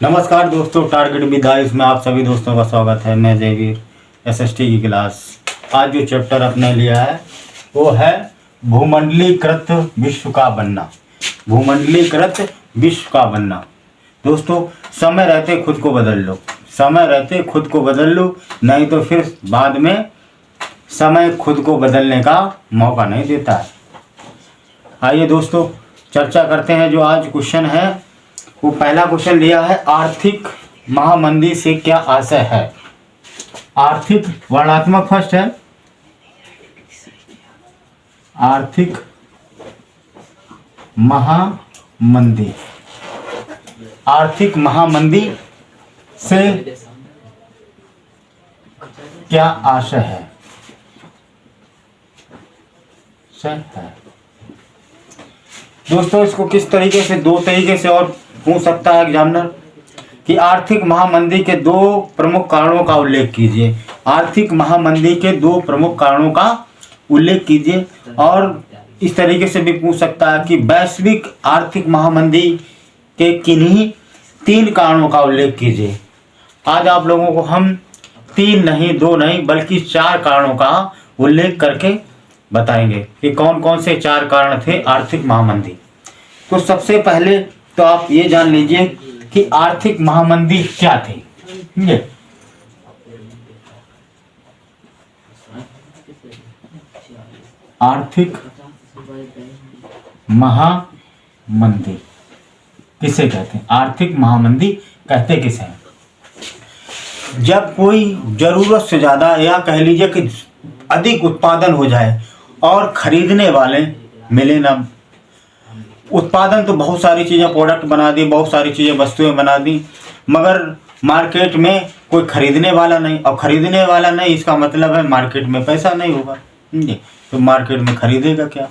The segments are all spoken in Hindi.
नमस्कार दोस्तों, टारगेट विद आयुष में आप सभी दोस्तों का स्वागत है। मैं जयवीर एसएसटी की क्लास। आज जो चैप्टर अपने लिया है वो है भूमंडलीकृत विश्व का बनना। भूमंडलीकृत विश्व का बनना। दोस्तों, समय रहते खुद को बदल लो, समय रहते खुद को बदल लो, नहीं तो फिर बाद में समय खुद को बदलने का मौका नहीं देता है। आइए दोस्तों चर्चा करते हैं। जो आज क्वेश्चन है वो पहला क्वेश्चन लिया है, आर्थिक महामंदी से क्या आशय है। आर्थिक वर्णात्मक फर्स्ट है, आर्थिक महामंदी। आर्थिक महामंदी से क्या आशय है। दोस्तों, इसको किस तरीके से, दो तरीके से और पूछ सकता है एग्जामिनर कि आर्थिक महामंदी के दो प्रमुख कारणों का उल्लेख कीजिए। आर्थिक महामंदी के दो प्रमुख कारणों का उल्लेख कीजिए। और इस तरीके से भी पूछ सकता है कि वैश्विक आर्थिक महामंदी के किन्हीं तीन कारणों का उल्लेख कीजिए। आज आप लोगों को हम तीन नहीं, दो नहीं, बल्कि चार कारणों का उल्लेख करके बताएंगे कि कौन कौन से चार कारण थे आर्थिक महामंदी। तो सबसे पहले तो आप ये जान लीजिए कि आर्थिक महामंदी क्या थी। आर्थिक महामंदी किसे कहते हैं? आर्थिक महामंदी कहते किसे हैं? जब कोई जरूरत से ज्यादा, या कह लीजिए कि अधिक उत्पादन हो जाए और खरीदने वाले मिले ना। उत्पादन तो बहुत सारी चीज़ें, प्रोडक्ट बना दी, बहुत सारी चीज़ें, वस्तुएं बना दी, मगर मार्केट में कोई खरीदने वाला नहीं। और खरीदने वाला नहीं, इसका मतलब है मार्केट में पैसा नहीं होगा। तो मार्केट में खरीदेगा क्या?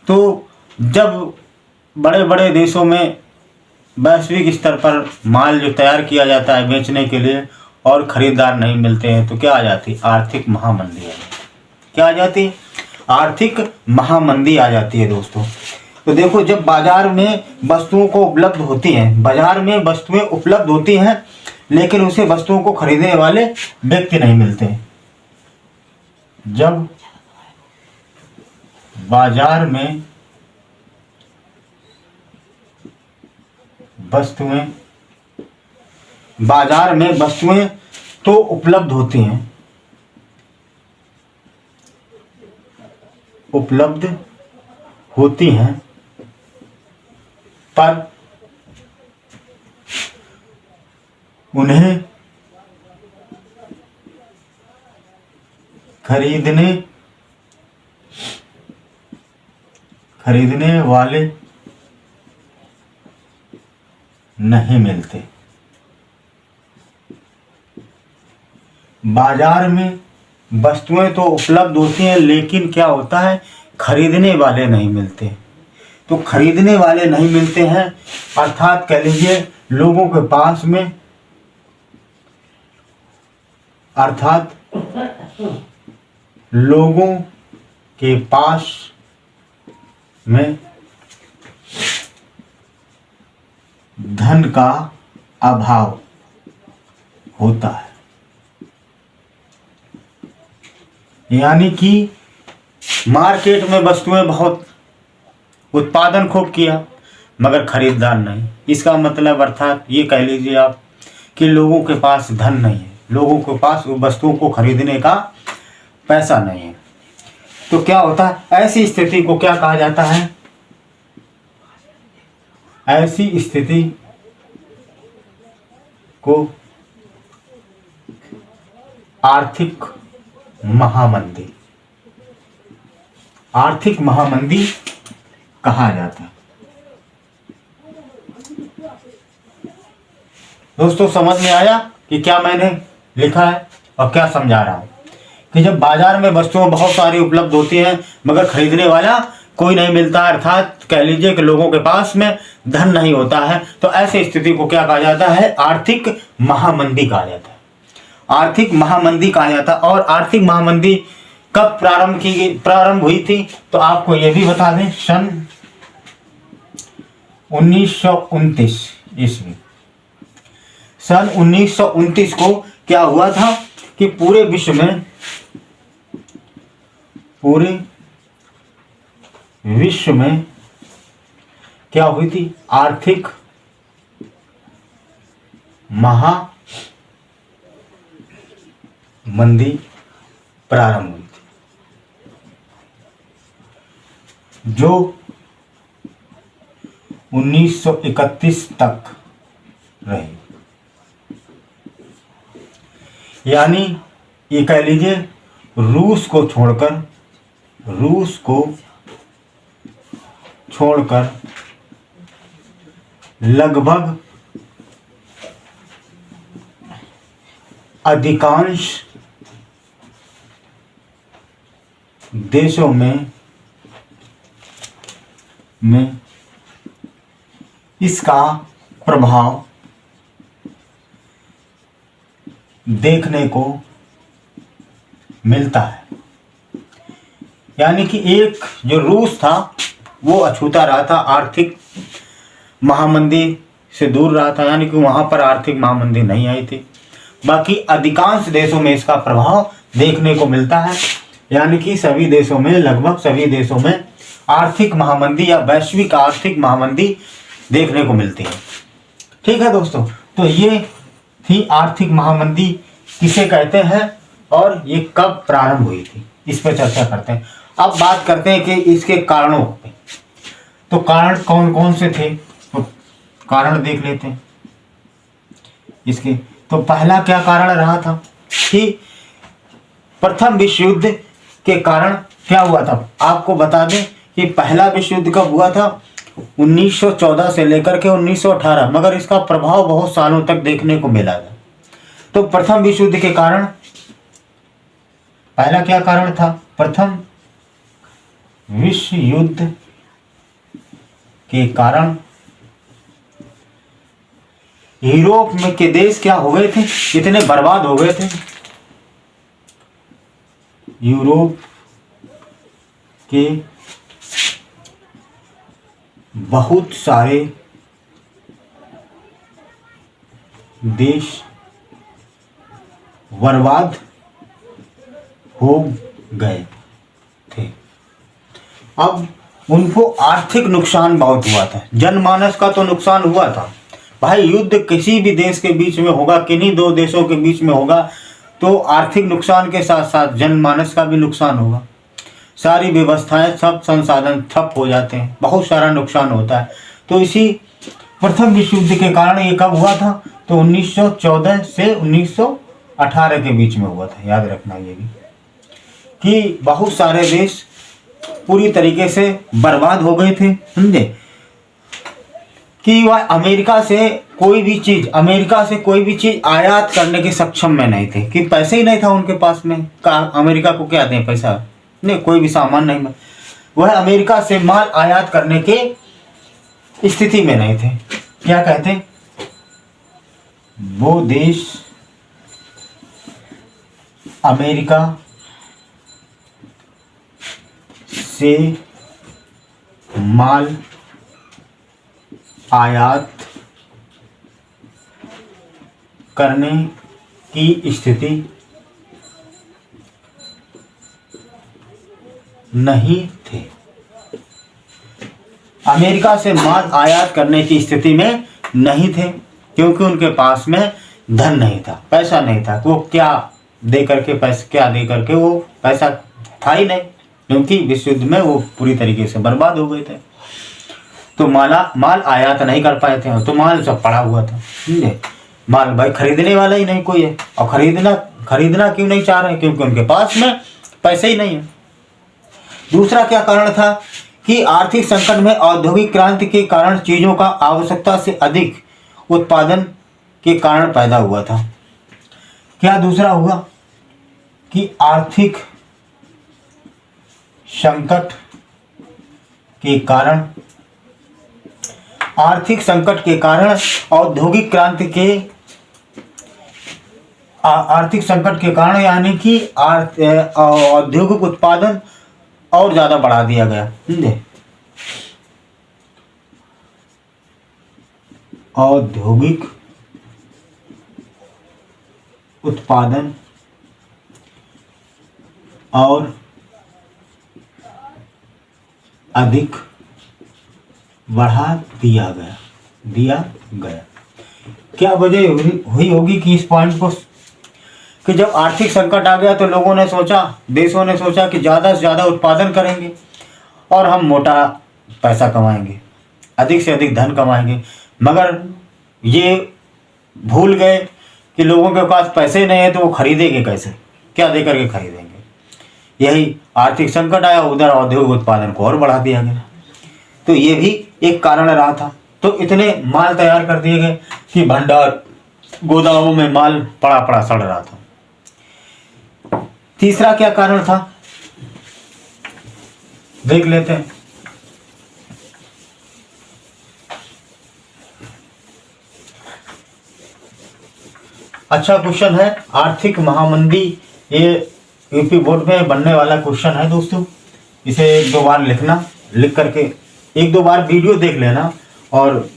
तो जब बड़े बड़े देशों में वैश्विक स्तर पर माल जो तैयार किया जाता है बेचने के लिए और खरीदार नहीं मिलते हैं, तो क्या आ जाती? आर्थिक महामंदी आ जाती। क्या आ जाती? आर्थिक महामंदी आ जाती है दोस्तों। तो देखो, जब बाजार में वस्तुओं को उपलब्ध होती हैं, बाजार में वस्तुएं उपलब्ध होती हैं, लेकिन उसे वस्तुओं को खरीदने वाले व्यक्ति नहीं मिलते। जब बाजार में वस्तुएं तो उपलब्ध होती हैं, पर उन्हें खरीदने वाले नहीं मिलते। बाजार में वस्तुएं तो उपलब्ध होती हैं, लेकिन क्या होता है? खरीदने वाले नहीं मिलते। तो खरीदने वाले नहीं मिलते हैं, अर्थात कह लीजिए लोगों के पास में धन का अभाव होता है। यानी कि मार्केट में वस्तुएं बहुत, उत्पादन खूब किया, मगर खरीदार नहीं। इसका मतलब अर्थात ये कह लीजिए आप कि लोगों के पास धन नहीं है, लोगों के पास वस्तुओं को खरीदने का पैसा नहीं है। तो क्या होता है? ऐसी स्थिति को क्या कहा जाता है? ऐसी स्थिति को आर्थिक महामंदी कहा जाता है। दोस्तों, समझ में आया कि क्या मैंने लिखा है और क्या समझा रहा हूं? कि जब बाजार में वस्तुएं बहुत सारी उपलब्ध होती हैं, मगर खरीदने वाला कोई नहीं मिलता, अर्थात कह लीजिए कि लोगों के पास में धन नहीं होता है, तो ऐसी स्थिति को क्या कहा जाता है? आर्थिक महामंदी कहा जाता है। आर्थिक महामंदी कहा जाता है। और आर्थिक महामंदी कब प्रारंभ हुई थी? तो आपको यह भी बता दें, सन 1929 ईस्वी। सन 1929 को क्या हुआ था कि पूरे विश्व में क्या हुई थी, आर्थिक महामंदी प्रारंभ हुई थी, जो 1931 तक रही। यानी ये कह लीजिए रूस को छोड़कर लगभग अधिकांश देशों में इसका प्रभाव देखने को मिलता है। यानी कि एक जो रूस था वो अछूता रहा था, आर्थिक महामंदी से दूर रहा था, यानी कि वहां पर आर्थिक महामंदी नहीं आई थी। बाकी अधिकांश देशों में इसका प्रभाव देखने को मिलता है, यानी कि सभी देशों में, लगभग सभी देशों में आर्थिक महामंदी या वैश्विक आर्थिक महामंदी देखने को मिलती है। ठीक है दोस्तों, तो ये थी आर्थिक महामंदी किसे कहते हैं और ये कब प्रारंभ हुई थी, इस पर चर्चा करते हैं। अब बात करते हैं कि इसके कारणों पे। तो कारण कौन कौन से थे, तो कारण देख लेते हैं इसके। तो पहला क्या कारण रहा था कि प्रथम विश्व युद्ध के कारण क्या हुआ था। आपको बता दें कि पहला विश्व युद्ध कब हुआ था, 1914 से लेकर के 1918, मगर इसका प्रभाव बहुत सालों तक देखने को मिला था। तो प्रथम विश्व युद्ध के कारण पहला क्या कारण था, प्रथम विश्व युद्ध के कारण यूरोप में के देश क्या हो गए थे, इतने बर्बाद हो गए थे। यूरोप के बहुत सारे देश बर्बाद हो गए थे। अब उनको आर्थिक नुकसान बहुत हुआ था, जनमानस का तो नुकसान हुआ था। भाई युद्ध किसी भी देश के बीच में होगा, किन्हीं दो देशों के बीच में होगा, तो आर्थिक नुकसान के साथ साथ जनमानस का भी नुकसान होगा। सारी व्यवस्थाएं, सब संसाधन ठप हो जाते हैं, बहुत सारा नुकसान होता है। तो इसी प्रथम विश्व युद्ध के कारण ये कब हुआ था, तो 1914 से 1918 के बीच में हुआ था। याद रखना ये भी कि बहुत सारे देश पूरी तरीके से बर्बाद हो गए थे, समझे, कि वह अमेरिका से कोई भी चीज आयात करने के सक्षम में नहीं थे, कि पैसे ही नहीं था उनके पास में। अमेरिका को क्या दें पैसा, नहीं, कोई भी सामान नहीं। वह अमेरिका से माल आयात करने के स्थिति में नहीं थे। क्या कहते हैं, वो देश अमेरिका से माल आयात करने की स्थिति नहीं थे। अमेरिका से माल आयात करने की स्थिति में नहीं थे, क्योंकि उनके पास में धन नहीं था, पैसा नहीं था। वो क्या दे करके वो पैसा था ही नहीं, क्योंकि विश्व युद्ध में वो पूरी तरीके से बर्बाद हो गए थे। तो माल आयात नहीं कर पाए थे, तो माल सब पड़ा हुआ था, समझे। माल भाई खरीदने वाला ही नहीं कोई है, और खरीदना क्यों नहीं चाह रहे, क्योंकि उनके पास में पैसे ही नहीं है। दूसरा क्या कारण था कि आर्थिक संकट में औद्योगिक क्रांति के कारण चीजों का आवश्यकता से अधिक उत्पादन के कारण पैदा हुआ था। क्या दूसरा हुआ कि आर्थिक संकट के कारण औद्योगिक क्रांति के आर्थिक संकट के कारण, यानी कि औद्योगिक उत्पादन और ज्यादा बढ़ा दिया गया, समझे। औद्योगिक उत्पादन और अधिक बढ़ा दिया गया। क्या वजह हुई होगी कि इस पॉइंट को, कि जब आर्थिक संकट आ गया तो लोगों ने सोचा, देशों ने सोचा कि ज़्यादा से ज़्यादा उत्पादन करेंगे और हम मोटा पैसा कमाएंगे, अधिक से अधिक धन कमाएंगे। मगर ये भूल गए कि लोगों के पास पैसे नहीं है तो वो खरीदेंगे कैसे, क्या दे करके खरीदेंगे। यही आर्थिक संकट आया, उधर औद्योगिक उत्पादन को और बढ़ा दिया गया। तो ये भी एक कारण रहा था। तो इतने माल तैयार कर दिए गए कि भंडार गोदामों में माल पड़ा पड़ा सड़ रहा था। तीसरा क्या कारण था, देख लेते हैं। अच्छा क्वेश्चन है, आर्थिक महामंदी, ये यूपी बोर्ड में बनने वाला क्वेश्चन है दोस्तों। इसे एक दो बार लिखना, लिख करके एक दो बार वीडियो देख लेना और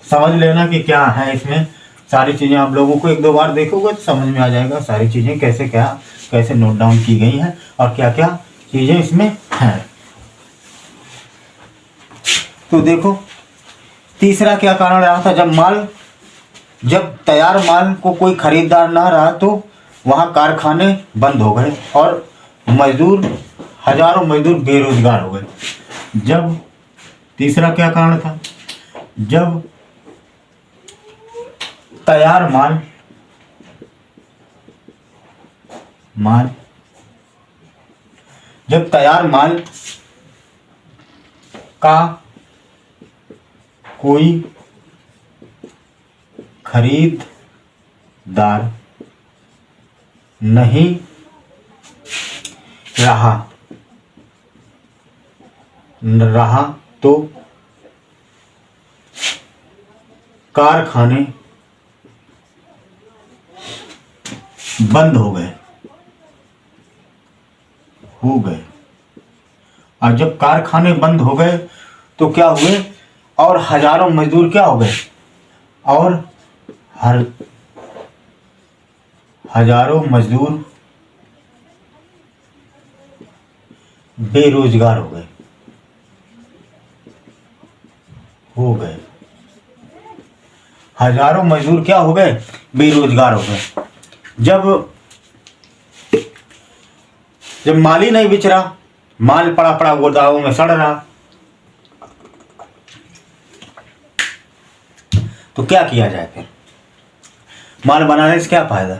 समझ लेना कि क्या है इसमें। सारी चीज़ें आप लोगों को एक दो बार देखोगे तो समझ में आ जाएगा सारी चीज़ें कैसे नोट डाउन की गई हैं और क्या क्या चीज़ें इसमें हैं। तो देखो तीसरा क्या कारण रहा था, जब तैयार माल को कोई खरीदार ना रहा तो वहाँ कारखाने बंद हो गए और हजारों मजदूर बेरोजगार हो गए। जब तीसरा क्या कारण था, जब तैयार माल का कोई खरीदार नहीं रहा तो कारखाने बंद हो गए। और जब कारखाने बंद हो गए तो क्या हुए, और हजारों मजदूर क्या हो गए, और हजारों मजदूर बेरोजगार हो गए। हजारों मजदूर क्या हो गए, बेरोजगार हो गए। जब माल ही नहीं बिच रहा, माल पड़ा पड़ा गोदामों में सड़ रहा, तो क्या किया जाए फिर, माल बनाने से क्या फायदा।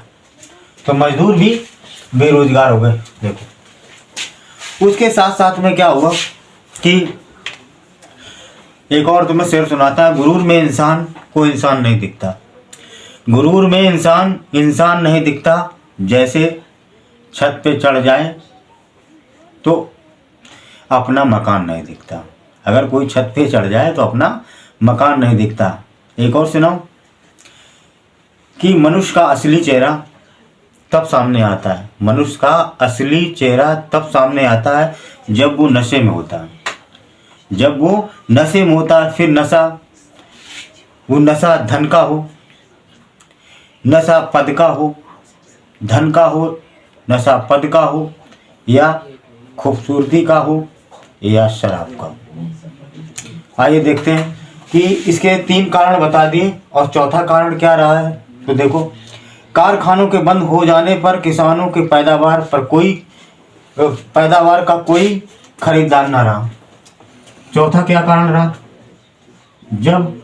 तो मजदूर भी बेरोजगार हो गए। देखो उसके साथ साथ में क्या हुआ कि एक और तुम्हें शेर सुनाता है, गुरूर में इंसान को इंसान नहीं दिखता। गुरूर में इंसान नहीं दिखता, जैसे छत पे चढ़ जाए तो अपना मकान नहीं दिखता। अगर कोई छत पे चढ़ जाए तो अपना मकान नहीं दिखता। एक और सुनाओ कि मनुष्य का असली चेहरा तब सामने आता है, मनुष्य का असली चेहरा तब सामने आता है जब वो नशे में होता है। जब वो नशे में होता है, फिर वो नशा धन का हो, नशा पद का हो, धन का हो, नशा पद का हो, या खूबसूरती का हो, या शराब का हो। आइए देखते हैं कि इसके 3 कारण बता दिए और चौथा कारण क्या रहा है। तो देखो, कारखानों के बंद हो जाने पर किसानों के पैदावार का कोई खरीदार न रहा। चौथा क्या कारण रहा, जब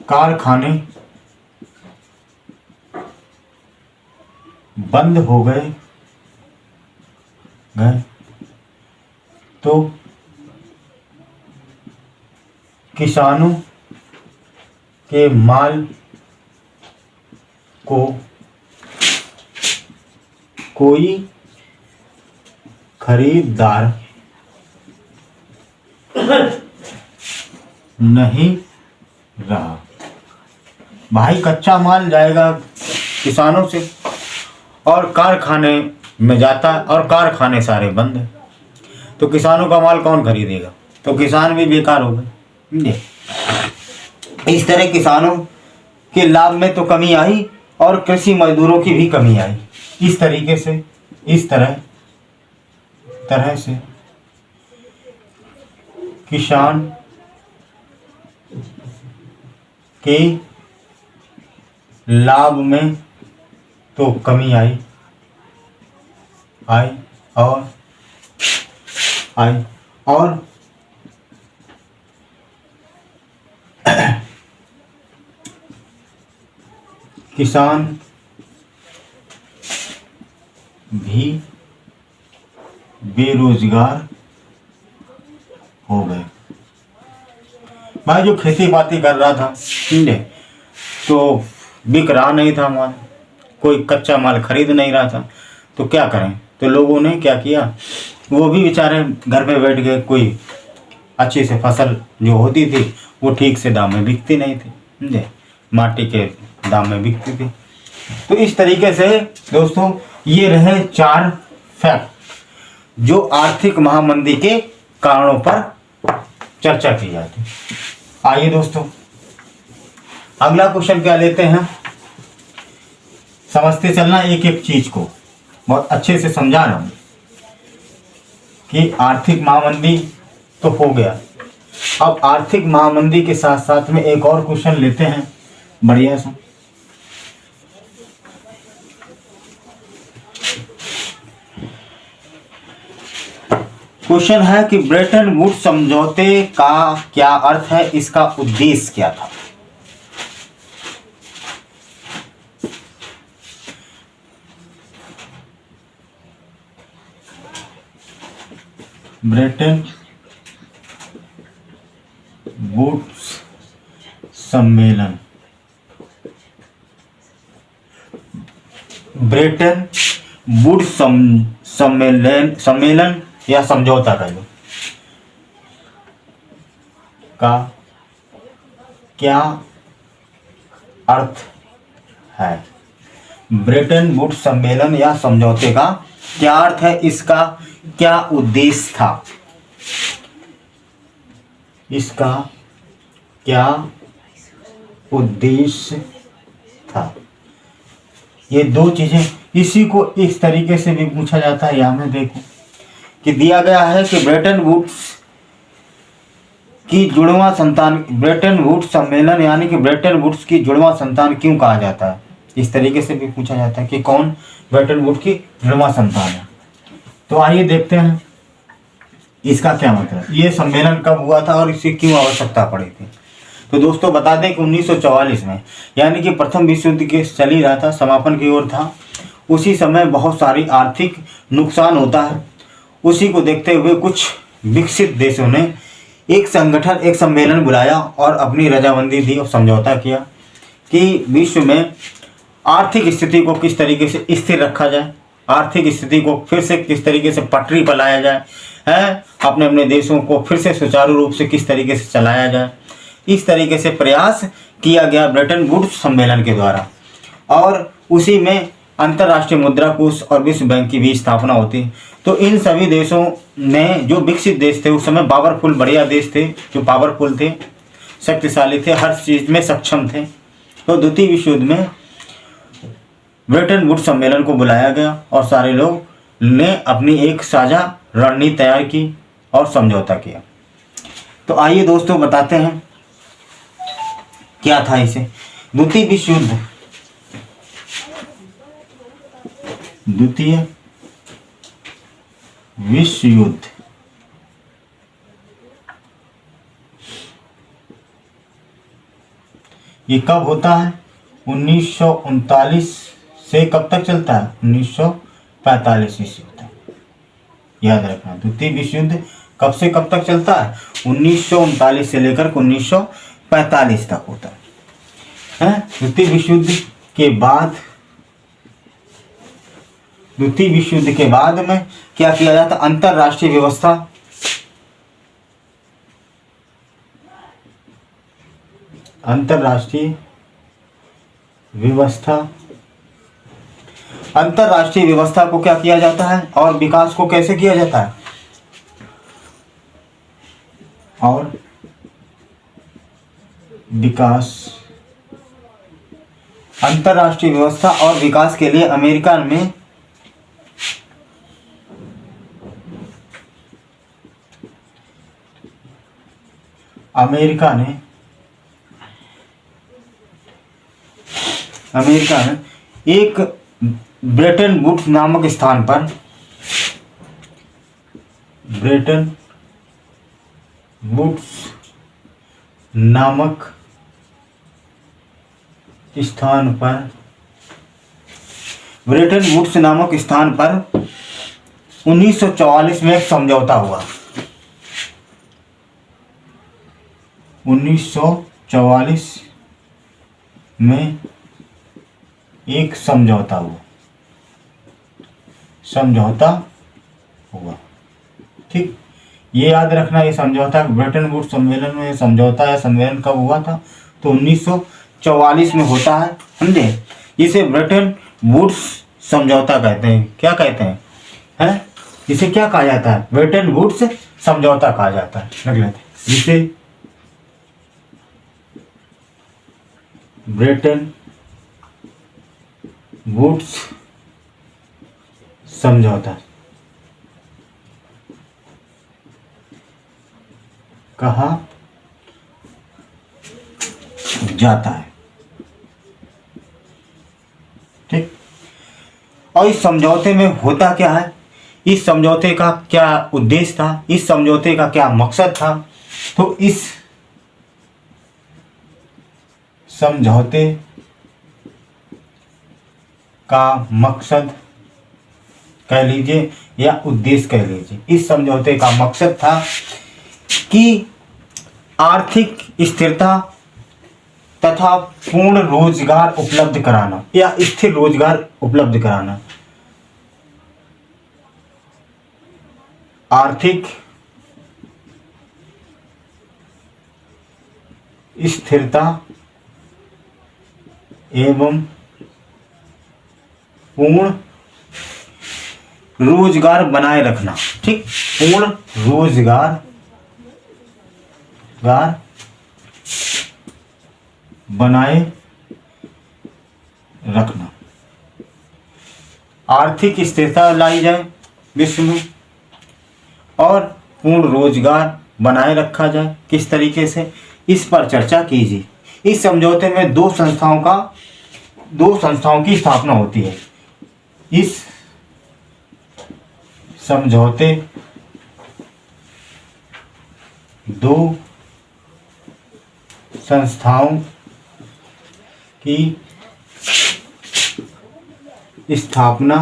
कारखाने बंद हो गए तो किसानों के माल को कोई खरीदार नहीं रहा। भाई कच्चा माल जाएगा किसानों से और कारखाने में जाता है और कारखाने सारे बंद हैं, तो किसानों का माल कौन खरीदेगा, तो किसान भी बेकार हो गए। इस तरह किसानों के लाभ में तो कमी आई और कृषि मजदूरों की भी कमी आई। इस तरीके से, इस तरह से किसान के लाभ में तो कमी आई और किसान भी बेरोजगार हो गए। भाई जो खेती बाती कर रहा था, समझे, तो बिक रहा नहीं था माल, कोई कच्चा माल खरीद नहीं रहा था, तो क्या करें। तो लोगों ने क्या किया, वो भी बेचारे घर पे बैठ गए। कोई अच्छी से फसल जो होती थी वो ठीक से दाम में बिकती नहीं थी, समझे, माटी के दाम में बिकती थी। तो इस तरीके से दोस्तों ये रहे 4 फैक्ट जो आर्थिक महामंदी के कारणों पर चर्चा की जाती। आइए दोस्तों अगला क्वेश्चन क्या लेते हैं, समझते चलना एक एक चीज को, बहुत अच्छे से समझा रहा हूं कि आर्थिक महामंदी तो हो गया। अब आर्थिक महामंदी के साथ साथ में एक और क्वेश्चन लेते हैं बढ़िया सा। क्वेश्चन है कि ब्रेटन वुड्स समझौते का क्या अर्थ है, इसका उद्देश्य क्या था। ब्रेटन वुड्स सम्मेलन, ब्रेटन वुड्स सम्मेलन या समझौता का क्या अर्थ है। ब्रेटन वुड्स सम्मेलन या समझौते का क्या अर्थ है, इसका क्या उद्देश्य था, इसका क्या उद्देश्य था। ये दो चीजें, इसी को इस तरीके से भी पूछा जाता है। यहां में देखो कि दिया गया है कि ब्रेटन वुड्स की जुड़वां संतान, ब्रेटन वुड्स सम्मेलन यानी कि ब्रेटन वुड्स की जुड़वां संतान क्यों कहा जाता है। इस तरीके से भी पूछा जाता है कि कौन ब्रेटन वुड्स की जुड़वां संतान है। तो आइए देखते हैं इसका क्या मतलब, ये सम्मेलन कब हुआ था और इसकी क्यों आवश्यकता पड़ी थी। तो दोस्तों बता दें कि 1944 में, यानी कि प्रथम विश्व युद्ध के चल ही रहा था, समापन की ओर था, उसी समय बहुत सारी आर्थिक नुकसान होता है। उसी को देखते हुए कुछ विकसित देशों ने एक संगठन, एक सम्मेलन बुलाया और अपनी रजामंदी दी और समझौता किया कि विश्व में आर्थिक स्थिति को किस तरीके से स्थिर रखा जाए, आर्थिक स्थिति को फिर से किस तरीके से पटरी पर लाया जाए, है अपने अपने देशों को फिर से सुचारू रूप से किस तरीके से चलाया जाए। इस तरीके से प्रयास किया गया ब्रेटन वुड्स सम्मेलन के द्वारा, और उसी में अंतर्राष्ट्रीय मुद्रा कोष और विश्व बैंक की भी स्थापना होती। तो इन सभी देशों में जो विकसित देश थे, उस समय पावरफुल बढ़िया देश थे, जो पावरफुल थे, शक्तिशाली थे, हर चीज में सक्षम थे। तो द्वितीय विश्व युद्ध में ब्रेटन वुड्स सम्मेलन को बुलाया गया और सारे लोग ने अपनी एक साझा रणनीति तैयार की और समझौता किया। तो आइए दोस्तों बताते हैं क्या था इसे। द्वितीय विश्व युद्ध, द्वितीय विश्व युद्ध ये कब होता है, 1939 से कब तक चलता है, 1945 ईस्वी तक। याद रखना, द्वितीय विश्व युद्ध कब से कब तक चलता है, 1939 से लेकर 1945 तक होता है। द्वितीय विश्व युद्ध के बाद, द्वितीय विश्व युद्ध के बाद में क्या किया जाता, अंतरराष्ट्रीय व्यवस्था, अंतरराष्ट्रीय व्यवस्था, अंतरराष्ट्रीय व्यवस्था को क्या किया जाता है और विकास को कैसे किया जाता है, और विकास अंतर्राष्ट्रीय व्यवस्था और विकास के लिए अमेरिका ने एक ब्रेटन वुड्स नामक स्थान पर ब्रेटन वुड्स नामक स्थान पर 1944 में एक समझौता हुआ। 1944 में एक समझौता हुआ। ठीक, ये याद रखना, ये समझौता ब्रेटन वुड्स सम्मेलन में समझौता या सम्मेलन कब हुआ था, तो 1944 में होता है, समझे। इसे ब्रेटन वुड्स समझौता कहते हैं। क्या कहते हैं? इसे क्या कहा जाता है? ब्रेटन वुड्स समझौता कहा जाता है। लिख लेते हैं, जिसे ब्रेटन वुड्स समझौता कहा जाता है। ठीक, और इस समझौते में होता क्या है, इस समझौते का क्या उद्देश्य था, इस समझौते का क्या मकसद था, तो इस समझौते का मकसद कह लीजिए या उद्देश्य कह लीजिए। इस समझौते का मकसद था कि आर्थिक स्थिरता तथा पूर्ण रोजगार उपलब्ध कराना या स्थिर रोजगार उपलब्ध कराना। आर्थिक स्थिरता एवं पूर्ण रोजगार बनाए रखना। ठीक, पूर्ण रोजगार बनाए रखना। आर्थिक स्थिरता लाई जाए विश्व में और पूर्ण रोजगार बनाए रखा जाए। किस तरीके से, इस पर चर्चा कीजिए। इस समझौते में दो संस्थाओं की स्थापना होती है। इस समझौते दो संस्थाओं की स्थापना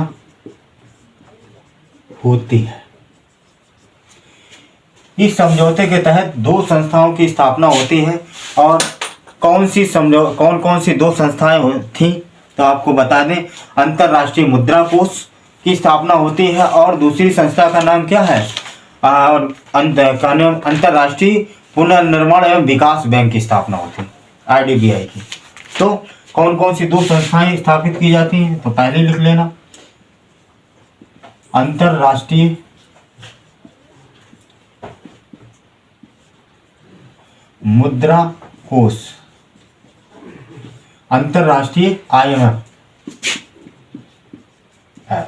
होती है। इस समझौते के तहत दो संस्थाओं की स्थापना होती है। और कौन कौन सी दो संस्थाएं थी, तो आपको बता दें, अंतर्राष्ट्रीय मुद्रा कोष की स्थापना होती है और दूसरी संस्था का नाम क्या है, और अंतर्राष्ट्रीय पुनर्निर्माण एवं विकास बैंक की स्थापना होती है, IDBI की। तो कौन कौन सी दो संस्थाएं स्थापित की जाती हैं, तो पहले लिख लेना, अंतर्राष्ट्रीय मुद्रा कोष, अंतर्राष्ट्रीय IMF है।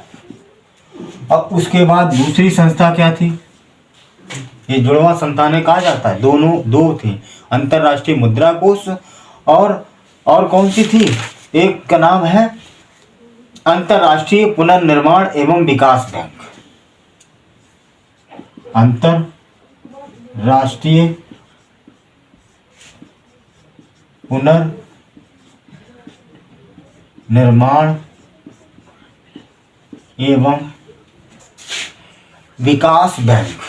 अब उसके बाद दूसरी संस्था क्या थी, ये जुड़वा संस्थानें कहा जाता है, दो थी, अंतर्राष्ट्रीय मुद्रा कोष और कौन सी थी, एक का नाम है अंतर्राष्ट्रीय पुनर्निर्माण एवं विकास बैंक। अंतर्राष्ट्रीय पुनर्निर्माण एवं विकास बैंक।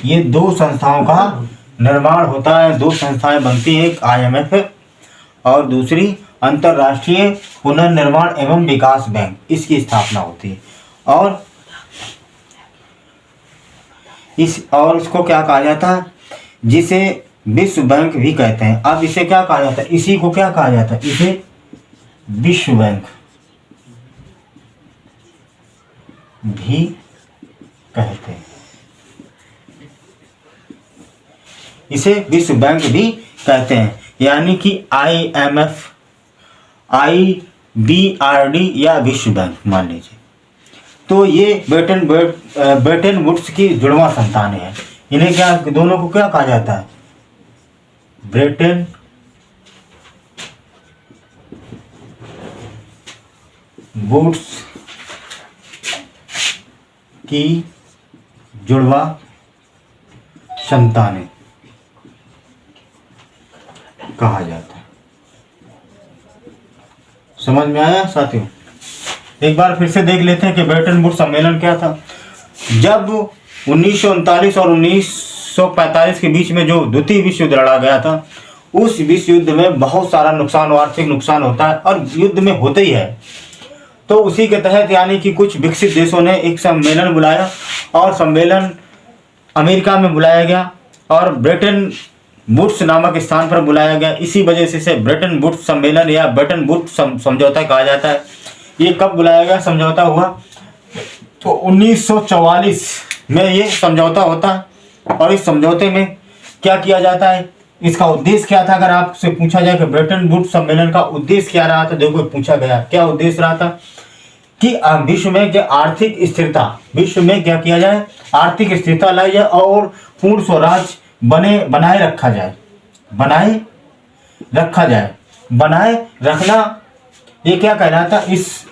ये दो संस्थाओं का निर्माण होता है, दो संस्थाएं बनती हैं, एक IMF और दूसरी अंतर्राष्ट्रीय पुनर्निर्माण एवं विकास बैंक, इसकी स्थापना होती है। और इसको क्या कहा जाता है, जिसे विश्व बैंक भी कहते हैं। अब इसे क्या कहा जाता है, इसी को क्या कहा जाता है, इसे विश्व बैंक भी कहते हैं। इसे विश्व बैंक भी कहते हैं, यानी कि IMF, IBRD या विश्व बैंक मान लीजिए। तो ये ब्रेटन वुड्स की जुड़वा संतान है। इन्हें क्या, दोनों को क्या कहा जाता है? ब्रेटन वुड्स की जुड़वा संतानें कहा जाता है। समझ में आया साथियों? एक बार फिर से देख लेते हैं कि ब्रेटन वुड्स सम्मेलन क्या था। जब 1939 और 1945 के बीच में जो द्वितीय विश्व युद्ध लड़ा गया था, उस विश्व युद्ध में बहुत सारा नुकसान, आर्थिक नुकसान होता है और युद्ध में होते ही है। तो उसी के तहत यानी कि कुछ विकसित देशों ने एक सम्मेलन बुलाया और सम्मेलन अमेरिका में बुलाया गया और ब्रेटन वुड्स नामक स्थान पर बुलाया गया। इसी वजह से इसे ब्रेटन वुड्स सम्मेलन या ब्रेटन वुड्स समझौता कहा जाता है। ये कब बुलाया गया समझौता हुआ? तो 1944 में ये समझौता होता है। और इस समझौते में क्या किया जाता है, इसका उद्देश्य क्या था? अगर आपसे पूछा जाए कि ब्रेटन वुड्स सम्मेलन का उद्देश्य क्या रहा था, देखो पूछा गया क्या उद्देश्य रहा था कि विश्व में क्या आर्थिक स्थिरता, विश्व में क्या किया जाए, आर्थिक स्थिरता लाई जाए और पूर्ण स्वराज बनाए रखना, ये क्या कहलाता, इस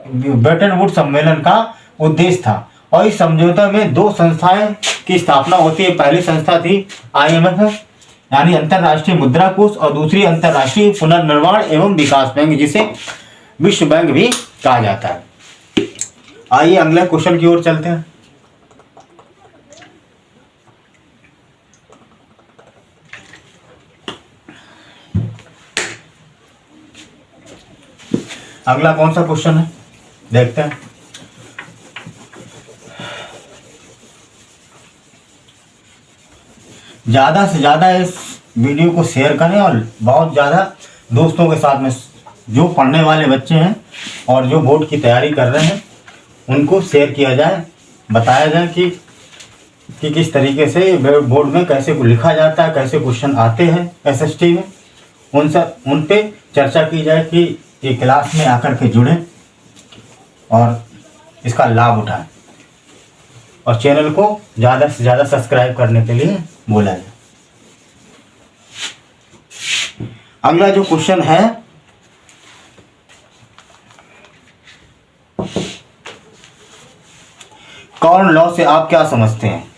ब्रेटन वुड्स सम्मेलन का उद्देश्य था। और इस समझौता में दो संस्थाएं की स्थापना होती है। पहली संस्था थी IMF यानी अंतर्राष्ट्रीय मुद्रा कोष, और दूसरी अंतर्राष्ट्रीय पुनर्निर्माण एवं विकास बैंक, जिसे विश्व बैंक भी कहा जाता है। आइए अगले क्वेश्चन की ओर चलते हैं। अगला कौन सा क्वेश्चन है देखते हैं। ज़्यादा से ज़्यादा इस वीडियो को शेयर करें और बहुत ज़्यादा दोस्तों के साथ में, जो पढ़ने वाले बच्चे हैं और जो बोर्ड की तैयारी कर रहे हैं, उनको शेयर किया जाए, बताया जाए कि किस तरीके से बोर्ड में कैसे लिखा जाता है, कैसे क्वेश्चन आते हैं SST में, उन पे चर्चा की जाए कि ये क्लास में आकर के जुड़ें और इसका लाभ उठाएं और चैनल को ज़्यादा से ज़्यादा सब्सक्राइब करने के लिए बोला जाए। अगला जो क्वेश्चन है, कॉर्न लॉ से आप क्या समझते हैं?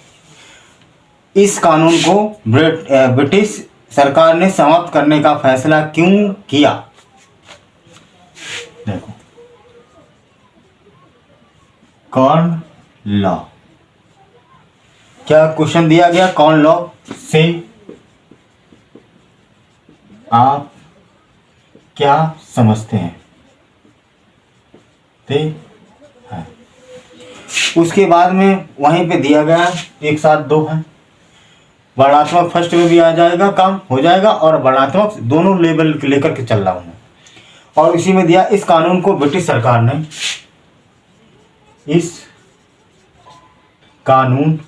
इस कानून को ब्रिटिश सरकार ने समाप्त करने का फैसला क्यों किया? देखो, कॉर्न लॉ, क्या क्वेश्चन दिया गया, कॉर्न लॉ से आप क्या समझते हैं? उसके बाद में वहीं पे दिया गया एक साथ दो है, वर्णात्मक फर्स्ट में भी आ जाएगा, काम हो जाएगा, और वर्णात्मक दोनों लेवल लेकर के चल रहा हूँ। और इसी में दिया, इस कानून को ब्रिटिश सरकार ने, इस कानून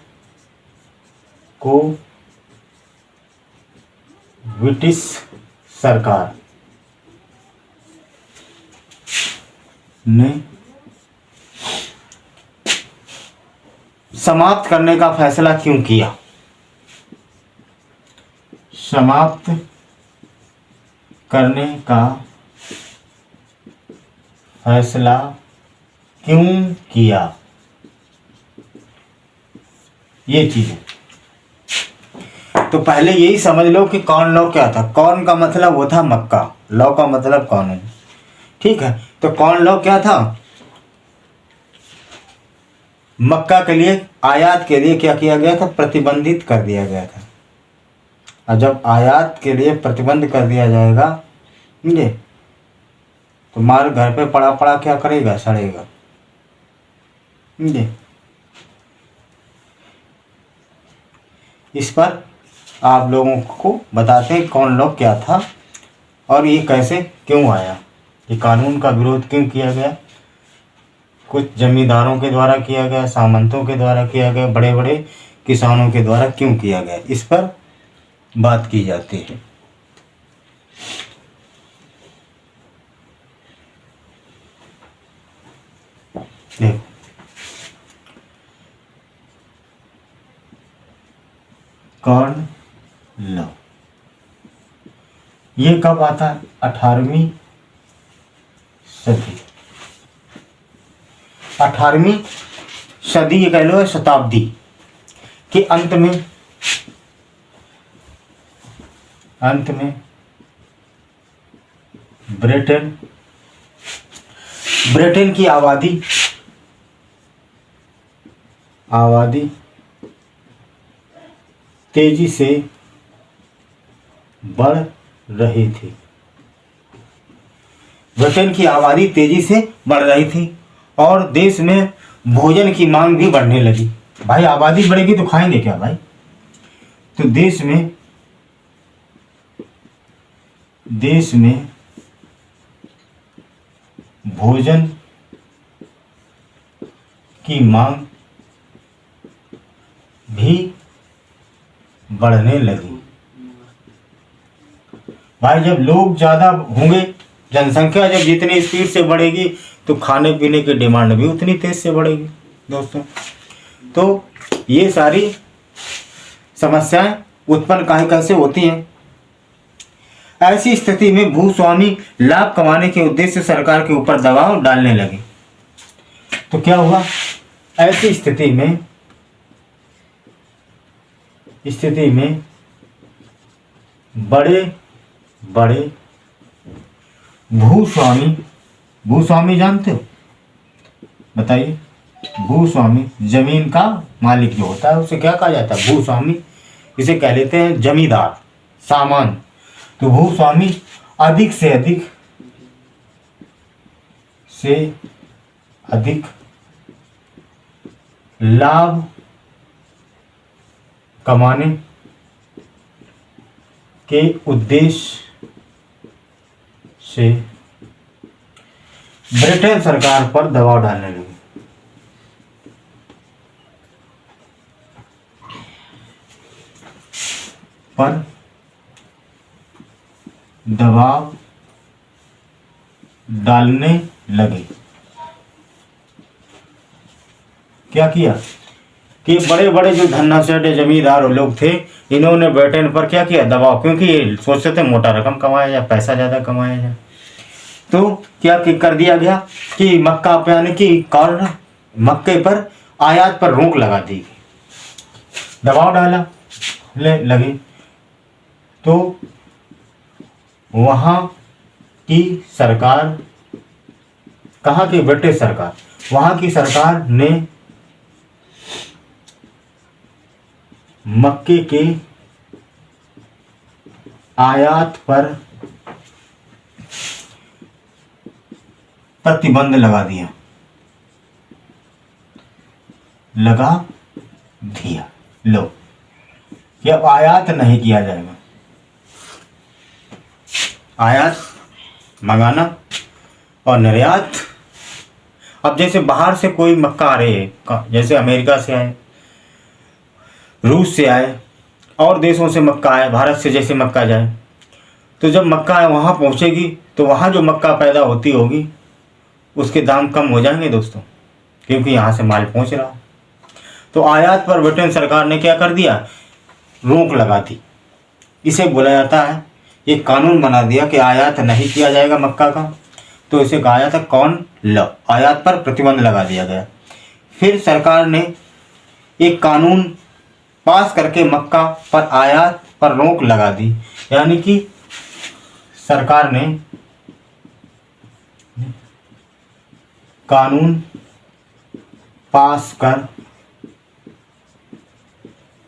को ब्रिटिश सरकार ने समाप्त करने का फैसला क्यों किया? समाप्त करने का फैसला क्यों किया, ये चीज है। तो पहले यही समझ लो कि कॉर्न लॉ क्या था। कॉर्न का मतलब वो था मक्का, लॉ का मतलब कानून, ठीक है। तो कॉर्न लॉ क्या था? मक्का के लिए, आयात के लिए क्या किया गया था? प्रतिबंधित कर दिया गया था। और जब आयात के लिए प्रतिबंध कर दिया जाएगा, समझे, तो माल घर पे पड़ा पड़ा क्या करेगा? सड़ेगा, समझे। इस पर आप लोगों को बताते हैं कॉर्न लॉ क्या था और ये कैसे क्यों आया, ये कानून का विरोध क्यों किया गया। कुछ जमींदारों के द्वारा किया गया, सामंतों के द्वारा किया गया, बड़े बड़े किसानों के द्वारा क्यों किया गया, इस पर बात की जाती है। देखो, कॉर्न लॉ ये कब आता है? 18वीं सदी। 18वीं सदी ये कह लो शताब्दी के अंत में ब्रिटेन की आबादी तेजी से बढ़ रही थी। ब्रिटेन की आबादी तेजी से बढ़ रही थी और देश में भोजन की मांग भी बढ़ने लगी। भाई आबादी बढ़ेगी तो खाएंगे क्या भाई? तो देश में भोजन की मांग भी बढ़ने लगी। भाई जब लोग ज़्यादा होंगे, जनसंख्या जब जितनी स्पीड से बढ़ेगी तो खाने पीने की डिमांड भी उतनी तेज से बढ़ेगी दोस्तों। तो ये सारी समस्याएं उत्पन्न कैसे होती हैं? ऐसी स्थिति में भूस्वामी लाभ कमाने के उद्देश्य से सरकार के ऊपर दबाव डालने लगे। तो क्या हुआ? ऐसी स्थिति में बड़े भूस्वामी जानते हो? बताइए। भूस्वामी जमीन का मालिक जो होता है उसे क्या कहा जाता है? भूस्वामी। इसे कह लेते हैं जमींदार, सामान। तो भूस्वामी अधिक से अधिक लाभ कमाने के उद्देश्य से ब्रिटेन सरकार पर दबाव डालने लगे। क्या किया कि बड़े बड़े जो धन्नासेठ जमींदार लोग थे, इन्होंने ब्रिटेन पर क्या किया? दबाव। क्योंकि ये सोचते थे मोटा रकम कमाया जाए, पैसा ज़्यादा कमाया जाए। तो क्या कर दिया गया कि मक्का यानी कि कॉर्न, मक्के पर आयात पर रोक लगा दी गई, दबाव डाला लगे। तो वहाँ की सरकार, कहाँ की? ब्रिटिश सरकार। वहाँ की सरकार ने मक्के के आयात पर प्रतिबंध लगा दिया। लो कि अब आयात नहीं किया जाएगा। आयात मंगाना और निर्यात। अब जैसे बाहर से कोई मक्का आ रहे है, जैसे अमेरिका से आए, रूस से आए और देशों से मक्का आए, भारत से जैसे मक्का जाए, तो जब मक्का वहाँ पहुँचेगी तो वहाँ जो मक्का पैदा होगी उसके दाम कम हो जाएंगे दोस्तों, क्योंकि यहाँ से माल पहुँच रहा। तो आयात पर ब्रिटेन सरकार ने क्या कर दिया? रोक लगा दी। इसे बोला जाता है, एक कानून बना दिया कि आयात नहीं किया जाएगा मक्का का। तो इसे कहा जाता है कॉर्न लॉ। आयात पर प्रतिबंध लगा दिया गया। फिर सरकार ने एक कानून पास करके मक्का पर आयात पर रोक लगा दी। यानी कि सरकार ने कानून पास कर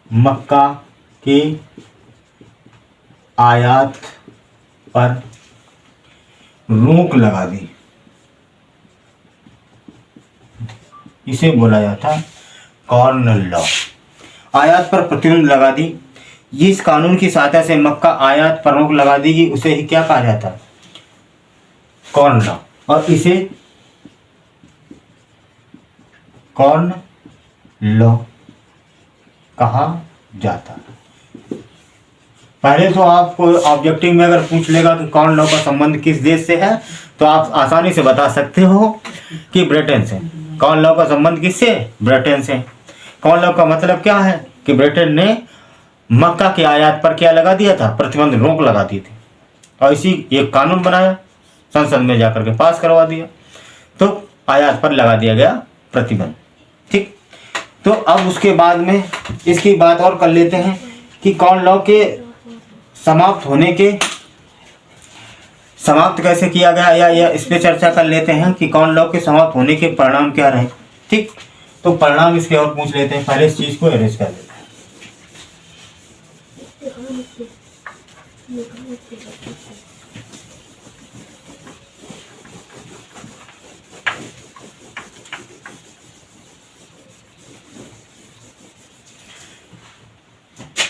मक्का के आयात पर रोक लगा दी। इसे बोला जाता है कॉर्न लॉ। आयात पर प्रतिबंध लगा दी। इस कानून की सहायता से मक्का आयात पर रोक लगा दी गई, उसे ही क्या कहा जाता है? Corn law. और इसे कॉर्न लॉ कहा जाता है। पहले तो आपको ऑब्जेक्टिव में अगर पूछ लेगा कि कॉमन लॉ का संबंध किस देश से है, तो आप आसानी से बता सकते हो कि ब्रिटेन से। कॉमन लॉ का संबंध किससे? ब्रिटेन से। कॉमन लॉ का मतलब क्या है कि ब्रिटेन ने मक्का के आयात पर क्या लगा दिया था? प्रतिबंध, रोक लगा दी थी, और इसी एक कानून बनाया, संसद में जाकर के पास करवा दिया, तो आयात पर लगा दिया गया प्रतिबंध। ठीक, तो अब उसके बाद में इसकी बात और कर लेते हैं कि कॉमन लॉ के समाप्त होने के, समाप्त कैसे किया गया, या इस पे चर्चा कर लेते हैं कि कॉमन लॉ के समाप्त होने के परिणाम क्या रहे। ठीक, तो परिणाम इसके और पूछ लेते हैं। पहले इस चीज को एरेज कर लेते हैं।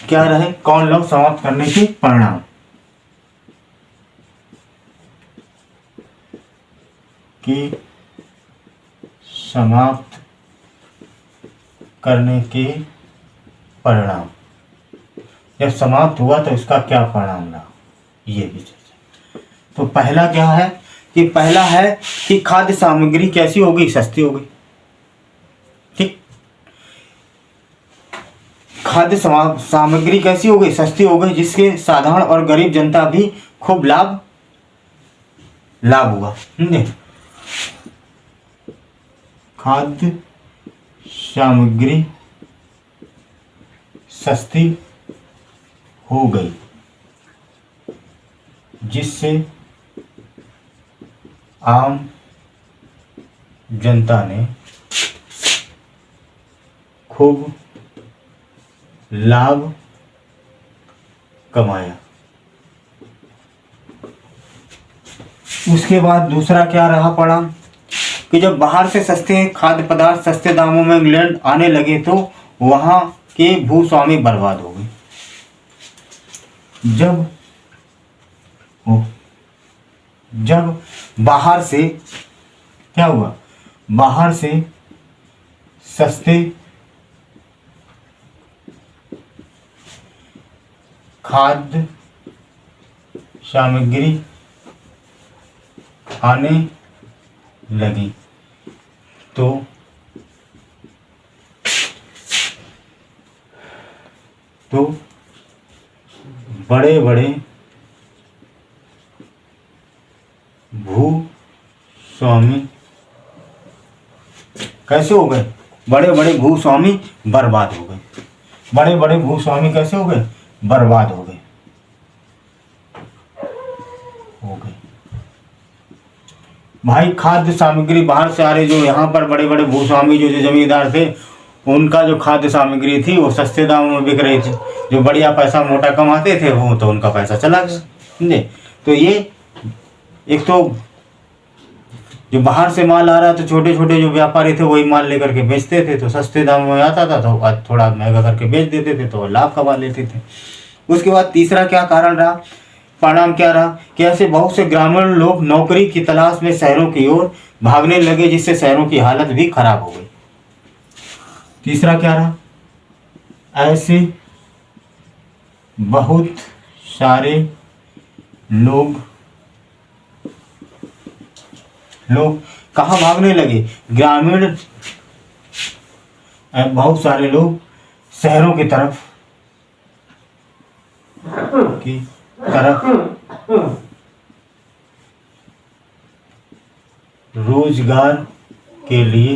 क्या रहे कॉमन लॉ समाप्त करने के परिणाम? कि समाप्त करने के परिणाम, जब समाप्त हुआ तो इसका क्या परिणाम रहा, ये भी चर्चा। तो पहला क्या है कि पहला है कि खाद्य सामग्री कैसी होगी? सस्ती होगी। ठीक, खाद्य सामग्री कैसी हो गई? सस्ती हो गई, जिसके साधारण और गरीब जनता भी खूब लाभ हुआ। खाद्य सामग्री सस्ती हो गई, जिससे आम जनता ने खूब लाभ कमाया। उसके बाद दूसरा क्या रहा परिणाम कि जब बाहर से सस्ते खाद्य पदार्थ सस्ते दामों में इंग्लैंड आने लगे, तो वहां के भूस्वामी बर्बाद हो गए। जब बाहर से क्या हुआ? बाहर से सस्ते खाद्य सामग्री आने लगी, तो बड़े बड़े भूस्वामी कैसे हो गए? बड़े बड़े भूस्वामी बर्बाद हो गए। बड़े बड़े भूस्वामी कैसे हो गए? बर्बाद हो गए। भाई खाद्य सामग्री बाहर से आ रही, जो यहाँ पर बड़े बड़े भूस्वामी जो जमींदार थे, उनका जो खाद्य सामग्री थी वो सस्ते दामों में बिक रही थी। जो बढ़िया पैसा मोटा कमाते थे वो तो उनका पैसा चला गया। समझे? तो ये एक तो जो बाहर से माल आ रहा था, छोटे छोटे जो व्यापारी थे वही माल लेकर के बेचते थे, तो सस्ते दामों में आता था, तो थोड़ा महंगा करके बेच देते थे, तो लाभ कमा लेते थे। उसके बाद तीसरा क्या कारण रहा, परिणाम क्या रहा कि ऐसे बहुत से ग्रामीण लोग नौकरी की तलाश में शहरों की ओर भागने लगे, जिससे शहरों की हालत भी खराब हो गई। तीसरा क्या रहा, ऐसे बहुत सारे लोग कहाँ भागने लगे? ग्रामीण, बहुत सारे लोग शहरों की तरफ रोजगार के लिए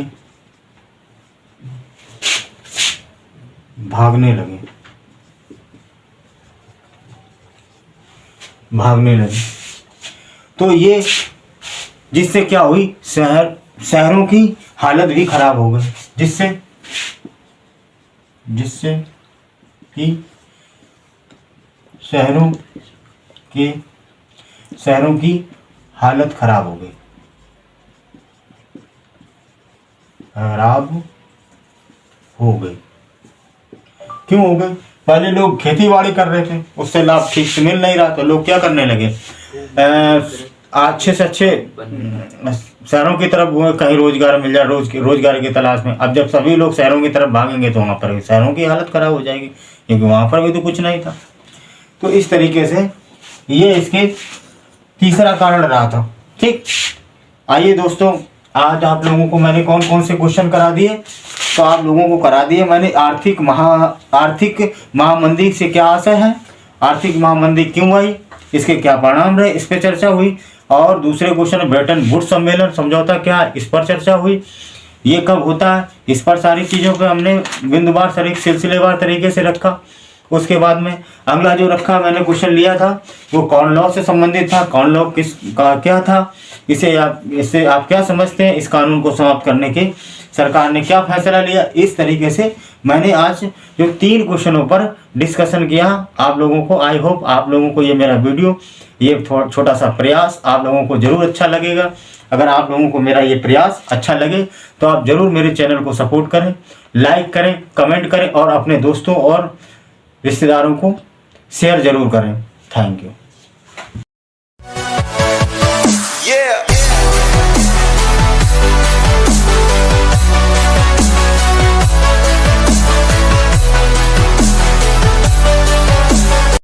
भागने लगे। तो ये जिससे क्या हुई, शहरों की हालत भी खराब हो गई, जिससे कि शहरों की हालत खराब हो गई। क्यों हो गई? पहले लोग खेती बाड़ी कर रहे थे, उससे लाभ ठीक से मिल नहीं रहा, तो लोग क्या करने लगे, अच्छे से अच्छे शहरों की तरफ कहीं रोजगार मिल जाए, रोजगार की तलाश में। अब जब सभी लोग शहरों की तरफ भागेंगे तो वहाँ पर भी शहरों की हालत खराब हो जाएगी, क्योंकि वहाँ पर भी तो कुछ नहीं था। तो इस तरीके से ये इसके तीसरा कारण रहा था। ठीक, आइए दोस्तों, आज आप लोगों को मैंने कौन कौन से क्वेश्चन करा दिए, तो आप लोगों को करा दिए मैंने आर्थिक महामंदी से क्या आशय है, आर्थिक महामंदी क्यों आई, इसके क्या परिणाम रहे, इस पर चर्चा हुई। और दूसरे क्वेश्चन ब्रेटन वुड्स सम्मेलन समझौता क्या है, इस पर चर्चा हुई, ये कब होता है, इस पर सारी चीज़ों पे हमने बिंदुवार सिलसिलेवार तरीके से रखा। उसके बाद में अगला जो रखा मैंने क्वेश्चन लिया था वो कॉर्न लॉ से संबंधित था। कॉर्न लॉ किस का क्या था, इससे आप क्या समझते हैं, इस कानून को समाप्त करने के सरकार ने क्या फैसला लिया। इस तरीके से मैंने आज जो 3 क्वेश्चनों पर डिस्कशन किया आप लोगों को। आई होप आप लोगों को ये मेरा वीडियो, ये छोटा सा प्रयास आप लोगों को जरूर अच्छा लगेगा। अगर आप लोगों को मेरा ये प्रयास अच्छा लगे तो आप जरूर मेरे चैनल को सपोर्ट करें, लाइक करें, कमेंट करें और अपने दोस्तों और रिश्तेदारों को शेयर जरूर करें। Thank you.